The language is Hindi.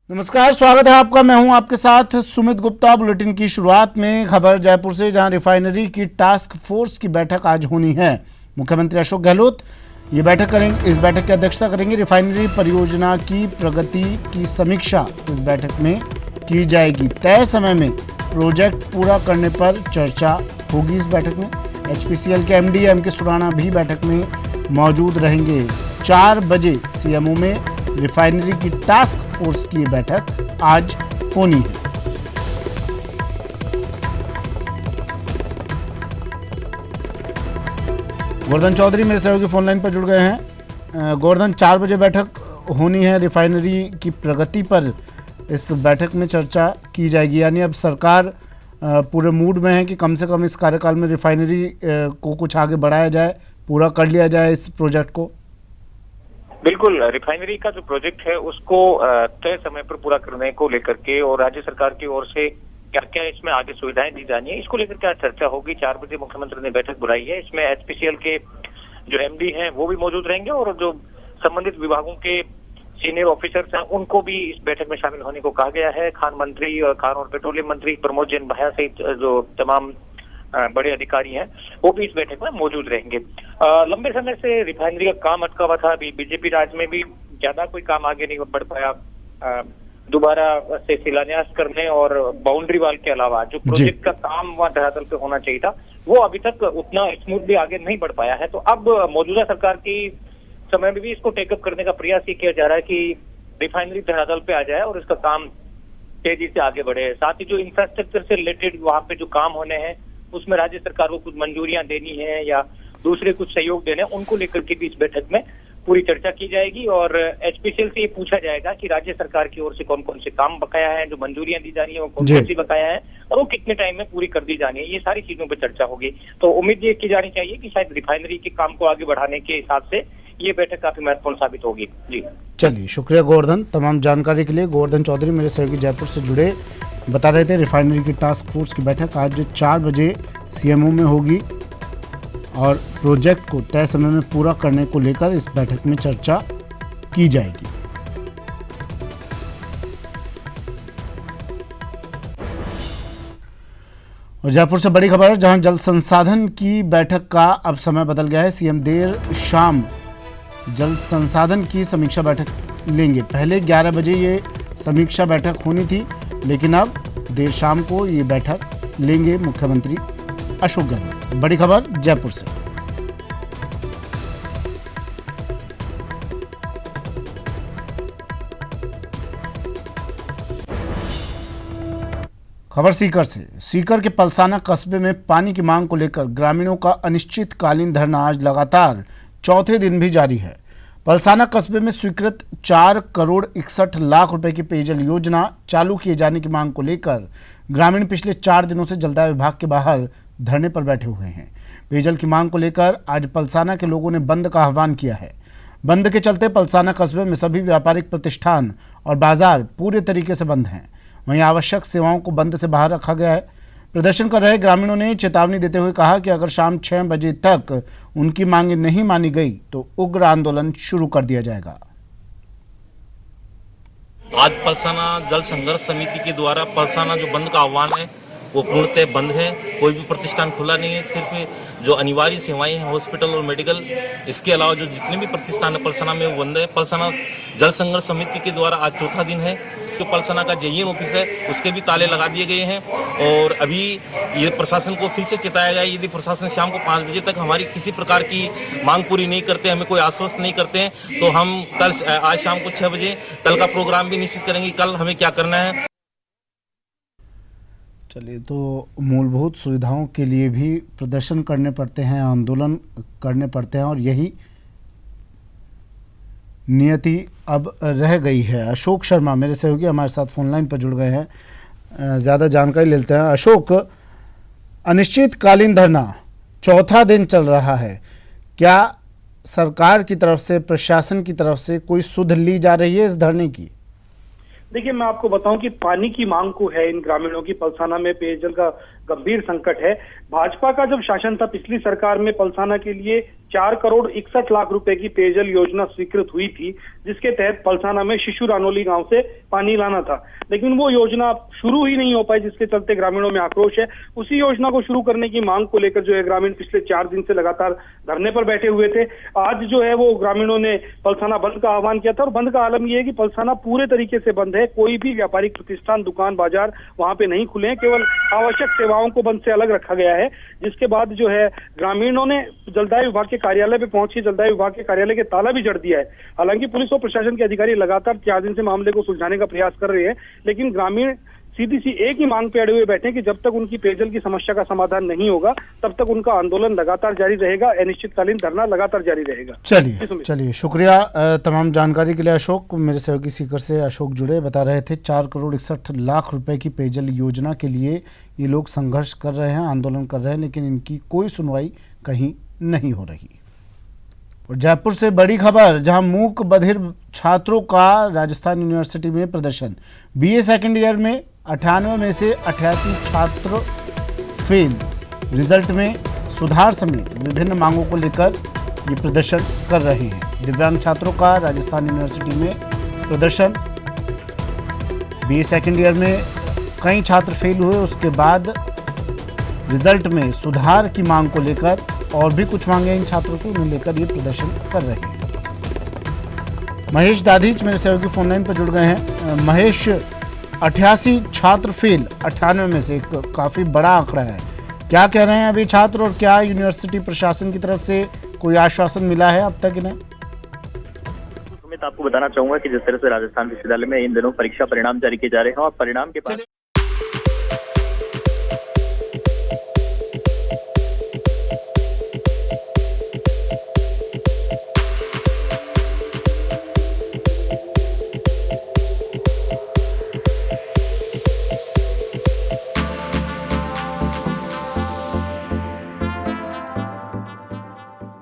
नमस्कार, स्वागत है आपका। मैं हूं आपके साथ सुमित गुप्ता। बुलेटिन की शुरुआत में खबर जयपुर से, जहां रिफाइनरी की टास्क फोर्स की बैठक आज होनी है। मुख्यमंत्री अशोक गहलोत ये बैठक करेंगे। इस बैठक की अध्यक्षता करेंगे। रिफाइनरी परियोजना की प्रगति की समीक्षा इस बैठक में की जाएगी। तय समय में प्रोजेक्ट पूरा करने पर चर्चा होगी। इस बैठक में HPCL के MD M.K. सुराणा भी बैठक में मौजूद रहेंगे। 4 बजे CMO में रिफाइनरी की टास्क फोर्स की बैठक आज होनी है। गोवर्धन चौधरी मेरे सहयोगी फोन लाइन पर जुड़ गए हैं। गोवर्धन, 4 बजे बैठक होनी है। रिफाइनरी की प्रगति पर इस बैठक में चर्चा की जाएगी। यानी अब सरकार पूरे मूड में है कि कम से कम इस कार्यकाल में रिफाइनरी को कुछ आगे बढ़ाया जाए, पूरा कर लिया जाए इस प्रोजेक्ट को। बिल्कुल, रिफाइनरी का जो प्रोजेक्ट है उसको तय समय पर पूरा करने को लेकर के और राज्य सरकार की ओर से क्या क्या इसमें आगे सुविधाएं दी जानी है, इसको लेकर के आज चर्चा होगी। 4 बजे मुख्यमंत्री ने बैठक बुलाई है। इसमें HPCL के जो MD हैं वो भी मौजूद रहेंगे और जो संबंधित विभागों के सीनियर ऑफिसर्स हैं उनको भी इस बैठक में शामिल होने को कहा गया है। खान मंत्री और खान और पेट्रोलियम मंत्री प्रमोद जैन भाया सहित जो तमाम बड़े अधिकारी हैं वो भी इस बैठक में मौजूद रहेंगे। लंबे समय से रिफाइनरी का काम अटका हुआ था। अभी बीजेपी राज में भी ज्यादा कोई काम आगे नहीं बढ़ पाया। दोबारा से शिलान्यास करने और बाउंड्री वाल के अलावा जो प्रोजेक्ट का काम वहाँ धरातल पे होना चाहिए था वो अभी तक उतना स्मूथली आगे नहीं बढ़ पाया है। तो अब मौजूदा सरकार की समय में भी इसको टेकअप करने का प्रयास ये किया जा रहा है कि रिफाइनरी धरातल पे आ जाए और इसका काम तेजी से आगे बढ़े। साथ ही जो इंफ्रास्ट्रक्चर से रिलेटेड वहाँ पे जो काम होने हैं उसमें राज्य सरकार को कुछ मंजूरियां देनी है या दूसरे कुछ सहयोग देने, उनको लेकर के भी इस बैठक में पूरी चर्चा की जाएगी। और HPCL से ये पूछा जाएगा कि राज्य सरकार की ओर से कौन कौन से काम बकाया है, जो मंजूरियां दी जानी है वो कौन कौन सी बकाया है और वो कितने टाइम में पूरी कर दी जानी है। ये सारी चीजों पर चर्चा होगी। तो उम्मीद ये की जानी चाहिए कि शायद रिफाइनरी के काम को आगे बढ़ाने के हिसाब से ये बैठक काफी महत्वपूर्ण साबित होगी। जी चलिए, शुक्रिया गोवर्धन तमाम जानकारी के लिए। गोवर्धन चौधरी मेरे सहयोगी जयपुर से जुड़े बता रहे थे। रिफाइनरी की टास्क फोर्स की बैठक आज 4 बजे CMO में होगी और प्रोजेक्ट को तय समय में पूरा करने को लेकर इस बैठक में चर्चा की जाएगी। और जयपुर से बड़ी खबर, जहां जल संसाधन की बैठक का अब समय बदल गया है। CM देर शाम जल संसाधन की समीक्षा बैठक लेंगे। पहले 11 बजे ये समीक्षा बैठक होनी थी, लेकिन अब देर शाम को ये बैठक लेंगे मुख्यमंत्री अशोक गहलोत। बड़ी खबर जयपुर से। खबर सीकर से। सीकर के पलसाना कस्बे में पानी की मांग को लेकर ग्रामीणों का अनिश्चितकालीन धरना आज लगातार चौथे दिन भी जारी है। पलसाना कस्बे में स्वीकृत 4 करोड़ 61 लाख रुपए की पेयजल योजना चालू किए जाने की मांग को लेकर ग्रामीण पिछले 4 दिनों से जलदाय विभाग के बाहर धरने पर बैठे हुए हैं। पेयजल की मांग को लेकर आज पलसाना के लोगों ने बंद का आह्वान किया है। बंद के चलते पलसाना कस्बे में सभी व्यापारिक प्रतिष्ठान और बाजार पूरे तरीके से बंद हैं। वहीं आवश्यक सेवाओं को बंद से बाहर रखा गया है। प्रदर्शन कर रहे ग्रामीणों ने चेतावनी देते हुए कहा कि अगर शाम 6 बजे तक उनकी मांगें नहीं मानी गई तो उग्र आंदोलन शुरू कर दिया जाएगा। आज पलसाना जल संघर्ष समिति के द्वारा पलसाना जो बंद का आह्वान है वो पूर्णतः बंद है। कोई भी प्रतिष्ठान खुला नहीं है। सिर्फ जो अनिवार्य सेवाएं हैं हॉस्पिटल और मेडिकल, इसके अलावा जो जितने भी प्रतिष्ठान है पलसाना में वो बंद है। पलसाना जल संघर्ष समिति के द्वारा आज चौथा दिन है। जो पलसाना का JEM ऑफिस है उसके भी ताले लगा दिए गए हैं और अभी ये प्रशासन को फिर से चेताया गया है, यदि प्रशासन शाम को 5 बजे तक हमारी किसी प्रकार की मांग पूरी नहीं करते, हमें कोई आश्वस्त नहीं करते हैं, तो हम कल आज शाम को 6 बजे कल का प्रोग्राम भी निश्चित करेंगे। कल हमें क्या करना है। चलिए, तो मूलभूत सुविधाओं के लिए भी प्रदर्शन करने पड़ते हैं, आंदोलन करने पड़ते हैं और यही नियति अब रह गई है। अशोक शर्मा मेरे सहयोगी हमारे साथ फोन लाइन पर जुड़ गए हैं। ज़्यादा जानकारी लेते हैं। अशोक, अनिश्चितकालीन धरना चौथा दिन चल रहा है, क्या सरकार की तरफ से, प्रशासन की तरफ से कोई सुध ली जा रही है इस धरने की? देखिए, मैं आपको बताऊं कि पानी की मांग को है इन ग्रामीणों की। पलसाना में पेयजल का गंभीर संकट है। भाजपा का जब शासन था पिछली सरकार में पलसाना के लिए 4 करोड़ 61 लाख रुपए की पेयजल योजना स्वीकृत हुई थी, जिसके तहत पलसाना में शिशु रानोली गांव से पानी लाना था, लेकिन वो योजना शुरू ही नहीं हो पाई, जिसके चलते ग्रामीणों में आक्रोश है। उसी योजना को शुरू करने की मांग को लेकर जो है ग्रामीण पिछले 4 दिन से लगातार धरने पर बैठे हुए थे। आज जो है वो ग्रामीणों ने पलसाना बंद का आह्वान किया था और बंद का आलम यह है कि पलसाना पूरे तरीके से बंद है। कोई भी व्यापारिक प्रतिष्ठान, दुकान, बाजार वहां पे नहीं खुले हैं, केवल आवश्यक सेवाओं को बंद से अलग रखा गया है। जिसके बाद जो है ग्रामीणों ने जलदाय विभाग के कार्यालय पे पहुंच के जलदाय विभाग के कार्यालय के ताला भी जड़ दिया है। हालांकि पुलिस और प्रशासन के अधिकारी लगातार 4 दिन से मामले को सुलझाने का प्रयास कर रहे हैं, लेकिन ग्रामीण सीधी सी एक ही मांग पे अड़े हुए बैठे हैं कि जब तक उनकी पेयजल की समस्या का समाधान नहीं होगा तब तक उनका आंदोलन लगातार जारी रहेगा, अनिश्चितकालीन धरना लगातार जारी रहेगा। चलिए शुक्रिया तमाम जानकारी के लिए अशोक। मेरे सहयोगी सीकर से अशोक जुड़े, बता रहे थे 4 करोड़ 61 लाख रुपए की पेयजल योजना के लिए ये लोग संघर्ष कर रहे हैं, आंदोलन कर रहे हैं, लेकिन इनकी कोई सुनवाई कहीं नहीं हो रही। और जयपुर से बड़ी खबर, जहां मूक बधिर छात्रों का राजस्थान यूनिवर्सिटी में प्रदर्शन। बीए सेकंड ईयर में 98 में से 88 छात्र फेल, रिजल्ट में सुधार समेत विभिन्न मांगों को लेकर ये प्रदर्शन कर रहे हैं। दिव्यांग छात्रों का राजस्थान यूनिवर्सिटी में प्रदर्शन। बीए सेकंड ईयर में कई छात्र फेल हुए, उसके बाद रिजल्ट में सुधार की मांग को लेकर और भी कुछ मांगे इन छात्रों को, उन्हें लेकर ये प्रदर्शन कर रहे हैं। महेश दाधीच मेरे सहयोगी फोन लाइन पर जुड़ गए हैं। महेश, 88 छात्र फेल 98 में से, एक काफी बड़ा आंकड़ा है। क्या कह रहे हैं अभी छात्र, और क्या यूनिवर्सिटी प्रशासन की तरफ से कोई आश्वासन मिला है अब तक इन्हें? आपको बताना चाहूंगा कि जिस तरह से राजस्थान विश्वविद्यालय में इन दिनों परीक्षा परिणाम जारी किए जा रहे हैं और परिणाम के बाद